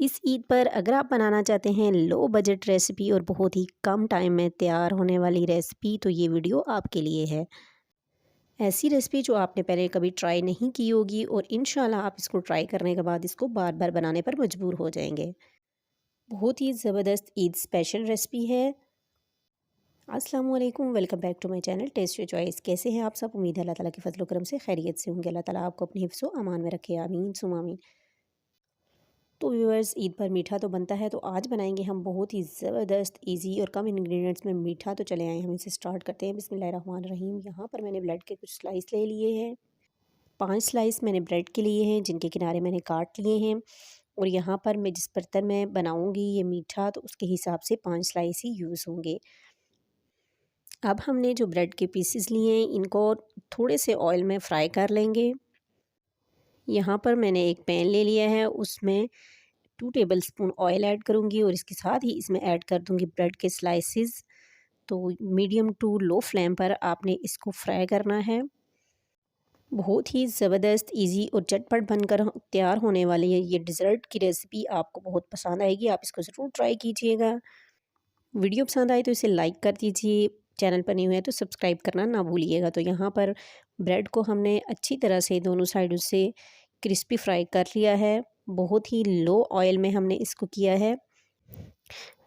इस ईद पर अगर आप बनाना चाहते हैं लो बजट रेसिपी और बहुत ही कम टाइम में तैयार होने वाली रेसिपी, तो ये वीडियो आपके लिए है। ऐसी रेसिपी जो आपने पहले कभी ट्राई नहीं की होगी और इंशाल्लाह आप इसको ट्राई करने के बाद इसको बार बार बनाने पर मजबूर हो जाएंगे। बहुत ही ज़बरदस्त ईद स्पेशल रेसिपी है। अस्सलाम वालेकुम, welcome back to my channel taste your choice. कैसे हैं आप सब? उम्मीद है अल्लाह ताला के फजल करम से खैरियत से होंगे। अल्लाह ताला आपको अपने हिफ्ज़ व अमान में रखे, आमीन सुम आमीन। तो व्यूअर्स, ईद पर मीठा तो बनता है, तो आज बनाएंगे हम बहुत ही ज़बरदस्त इजी और कम इंग्रेडिएंट्स में मीठा। तो चले आए हम इसे स्टार्ट करते हैं। बिस्मिल्लाहिर्रहमानिर्रहीम। यहाँ पर मैंने ब्रेड के कुछ स्लाइस ले लिए हैं। 5 स्लाइस मैंने ब्रेड के लिए हैं, जिनके किनारे मैंने काट लिए हैं। और यहाँ पर मैं जिस बर्तन में बनाऊँगी ये मीठा, तो उसके हिसाब से 5 स्लाइस ही यूज़ होंगे। अब हमने जो ब्रेड के पीसेस लिए हैं, इनको थोड़े से ऑयल में फ्राई कर लेंगे। यहाँ पर मैंने एक पैन ले लिया है, उसमें 2 टेबलस्पून ऑयल ऐड करूँगी और इसके साथ ही इसमें ऐड कर दूँगी ब्रेड के स्लाइसेस। तो मीडियम टू लो फ्लेम पर आपने इसको फ्राई करना है। बहुत ही ज़बरदस्त इजी और झटपट बनकर तैयार होने वाली है ये डिज़र्ट की रेसिपी। आपको बहुत पसंद आएगी, आप इसको ज़रूर ट्राई कीजिएगा। वीडियो पसंद आए तो इसे लाइक कर दीजिए, चैनल पर नहीं हुए तो सब्सक्राइब करना ना भूलिएगा। तो यहाँ पर ब्रेड को हमने अच्छी तरह से दोनों साइडों से क्रिस्पी फ्राई कर लिया है। बहुत ही लो ऑयल में हमने इसको किया है।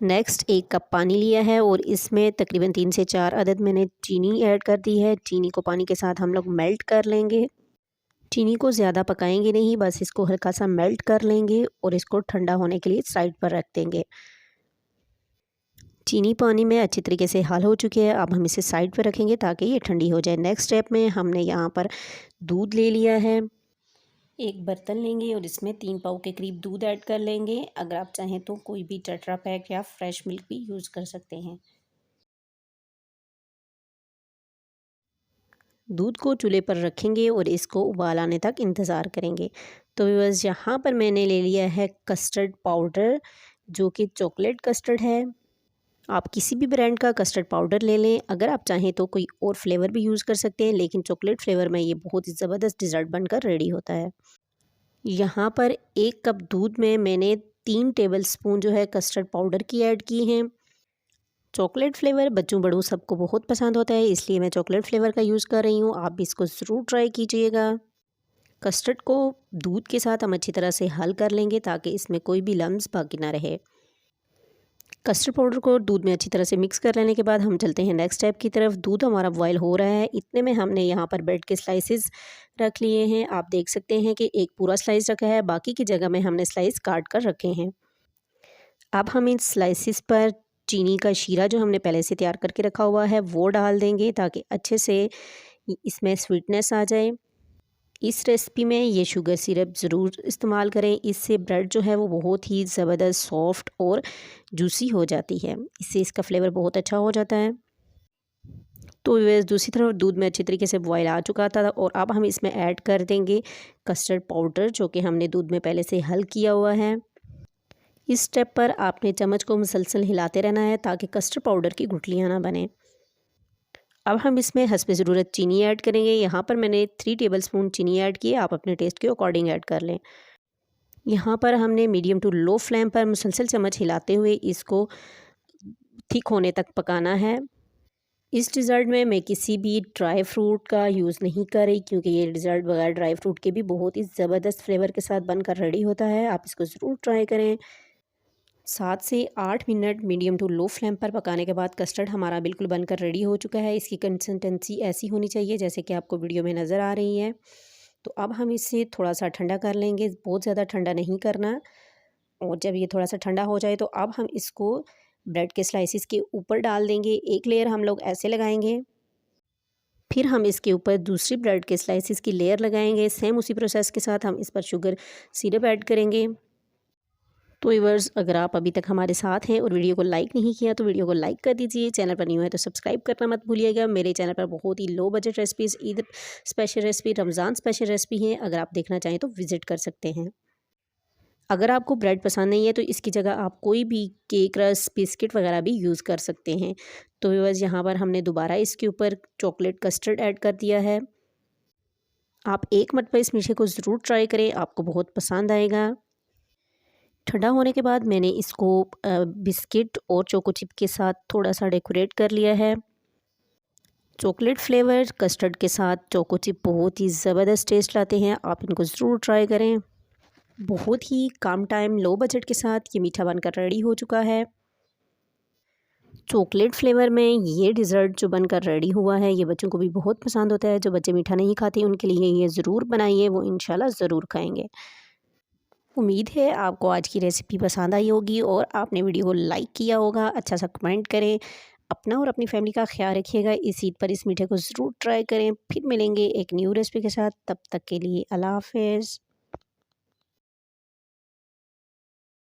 नेक्स्ट 1 कप पानी लिया है और इसमें तकरीबन 3 से 4 अदद मैंने चीनी ऐड कर दी है। चीनी को पानी के साथ हम लोग मेल्ट कर लेंगे। चीनी को ज़्यादा पकाएंगे नहीं, बस इसको हल्का सा मेल्ट कर लेंगे और इसको ठंडा होने के लिए साइड पर रख देंगे। चीनी पानी में अच्छी तरीके से हल हो चुकी है। अब हम इसे साइड पर रखेंगे ताकि ये ठंडी हो जाए। नेक्स्ट स्टेप में हमने यहाँ पर दूध ले लिया है। एक बर्तन लेंगे और इसमें 3 पाव के करीब दूध ऐड कर लेंगे। अगर आप चाहें तो कोई भी टेट्रा पैक या फ्रेश मिल्क भी यूज़ कर सकते हैं। दूध को चूल्हे पर रखेंगे और इसको उबाल आने तक इंतज़ार करेंगे। तो बस यहाँ पर मैंने ले लिया है कस्टर्ड पाउडर, जो कि चॉकलेट कस्टर्ड है। आप किसी भी ब्रांड का कस्टर्ड पाउडर ले लें। अगर आप चाहें तो कोई और फ्लेवर भी यूज़ कर सकते हैं, लेकिन चॉकलेट फ्लेवर में ये बहुत ही ज़बरदस्त डिज़र्ट बनकर रेडी होता है। यहाँ पर 1 कप दूध में मैंने 3 टेबलस्पून जो है कस्टर्ड पाउडर की ऐड की हैं। चॉकलेट फ्लेवर बच्चों बड़ों सबको बहुत पसंद होता है, इसलिए मैं चॉकलेट फ्लेवर का यूज़ कर रही हूँ। आप भी इसको ज़रूर ट्राई कीजिएगा। कस्टर्ड को दूध के साथ हम अच्छी तरह से हल कर लेंगे ताकि इसमें कोई भी लम्स बाकी ना रहे। कस्टर्ड पाउडर को दूध में अच्छी तरह से मिक्स कर लेने के बाद हम चलते हैं नेक्स्ट स्टेप की तरफ। दूध हमारा बॉयल हो रहा है, इतने में हमने यहाँ पर ब्रेड के स्लाइसेस रख लिए हैं। आप देख सकते हैं कि एक पूरा स्लाइस रखा है, बाकी की जगह में हमने स्लाइस काट कर रखे हैं। अब हम इन स्लाइसेस पर चीनी का शीरा जो हमने पहले से तैयार करके रखा हुआ है वो डाल देंगे ताकि अच्छे से इसमें स्वीटनेस आ जाए। इस रेसिपी में ये शुगर सिरप ज़रूर इस्तेमाल करें, इससे ब्रेड जो है वो बहुत ही ज़बरदस्त सॉफ्ट और जूसी हो जाती है। इससे इसका फ्लेवर बहुत अच्छा हो जाता है। तो वैसे दूसरी तरफ दूध में अच्छी तरीके से बॉयल आ चुका था और अब हम इसमें ऐड कर देंगे कस्टर्ड पाउडर, जो कि हमने दूध में पहले से हल किया हुआ है। इस स्टेप पर आपने चम्मच को मुसलसल हिलाते रहना है ताकि कस्टर्ड पाउडर की गुठलियाँ ना बने। अब हम इसमें हस्बे ज़रूरत चीनी ऐड करेंगे। यहाँ पर मैंने 3 टेबलस्पून चीनी ऐड की है, आप अपने टेस्ट के अकॉर्डिंग ऐड कर लें। यहाँ पर हमने मीडियम टू लो फ्लेम पर मुसलसल चम्मच हिलाते हुए इसको थिक होने तक पकाना है। इस डिज़र्ट में मैं किसी भी ड्राई फ्रूट का यूज़ नहीं कर रही, क्योंकि ये डिज़र्ट बगैर ड्राई फ्रूट के भी बहुत ही ज़बरदस्त फ्लेवर के साथ बनकर रेडी होता है। आप इसको ज़रूर ट्राई करें। 7 से 8 minute medium to low flame पर पकाने के बाद कस्टर्ड हमारा बिल्कुल बनकर रेडी हो चुका है। इसकी कंसिस्टेंसी ऐसी होनी चाहिए जैसे कि आपको वीडियो में नज़र आ रही है। तो अब हम इसे थोड़ा सा ठंडा कर लेंगे, बहुत ज़्यादा ठंडा नहीं करना। और जब ये थोड़ा सा ठंडा हो जाए तो अब हम इसको ब्रेड के स्लाइसिस के ऊपर डाल देंगे। एक लेयर हम लोग ऐसे लगाएंगे, फिर हम इसके ऊपर दूसरी ब्रेड के स्लाइसिस की लेयर लगाएंगे। सेम उसी प्रोसेस के साथ हम इस पर शुगर सिरप ऐड करेंगे। तो व्यूअर्स, अगर आप अभी तक हमारे साथ हैं और वीडियो को लाइक नहीं किया तो वीडियो को लाइक कर दीजिए। चैनल पर न्यू है तो सब्सक्राइब करना मत भूलिएगा। मेरे चैनल पर बहुत ही low budget recipes, Eid special recipe, Ramzan special recipe हैं। अगर आप देखना चाहें तो विज़िट कर सकते हैं। अगर आपको ब्रेड पसंद नहीं है तो इसकी जगह आप कोई भी केक, रस्क, बिस्किट वगैरह भी यूज़ कर सकते हैं। तो व्यूअर्स, यहाँ पर हमने दोबारा इसके ऊपर चॉकलेट कस्टर्ड ऐड कर दिया है। आप एक मरतबा इस मीठे को ज़रूर ट्राई करें, आपको बहुत पसंद आएगा। ठंडा होने के बाद मैंने इसको बिस्किट और चोको चिप के साथ थोड़ा सा डेकोरेट कर लिया है। चॉकलेट फ्लेवर कस्टर्ड के साथ चोको चिप बहुत ही ज़बरदस्त टेस्ट लाते हैं, आप इनको ज़रूर ट्राई करें। बहुत ही कम टाइम लो बजट के साथ ये मीठा बनकर रेडी हो चुका है। चॉकलेट फ्लेवर में ये डिज़र्ट जो बनकर रेडी हुआ है ये बच्चों को भी बहुत पसंद होता है। जो बच्चे मीठा नहीं खाते उनके लिए ये ज़रूर बनाइए, वो इंशाल्लाह ज़रूर खाएंगे। उम्मीद है आपको आज की रेसिपी पसंद आई होगी और आपने वीडियो को लाइक किया होगा। अच्छा सा कमेंट करें। अपना और अपनी फैमिली का ख्याल रखिएगा। इस ईद पर इस मीठे को ज़रूर ट्राई करें। फिर मिलेंगे एक न्यू रेसिपी के साथ, तब तक के लिए अल्लाह हाफ़िज़।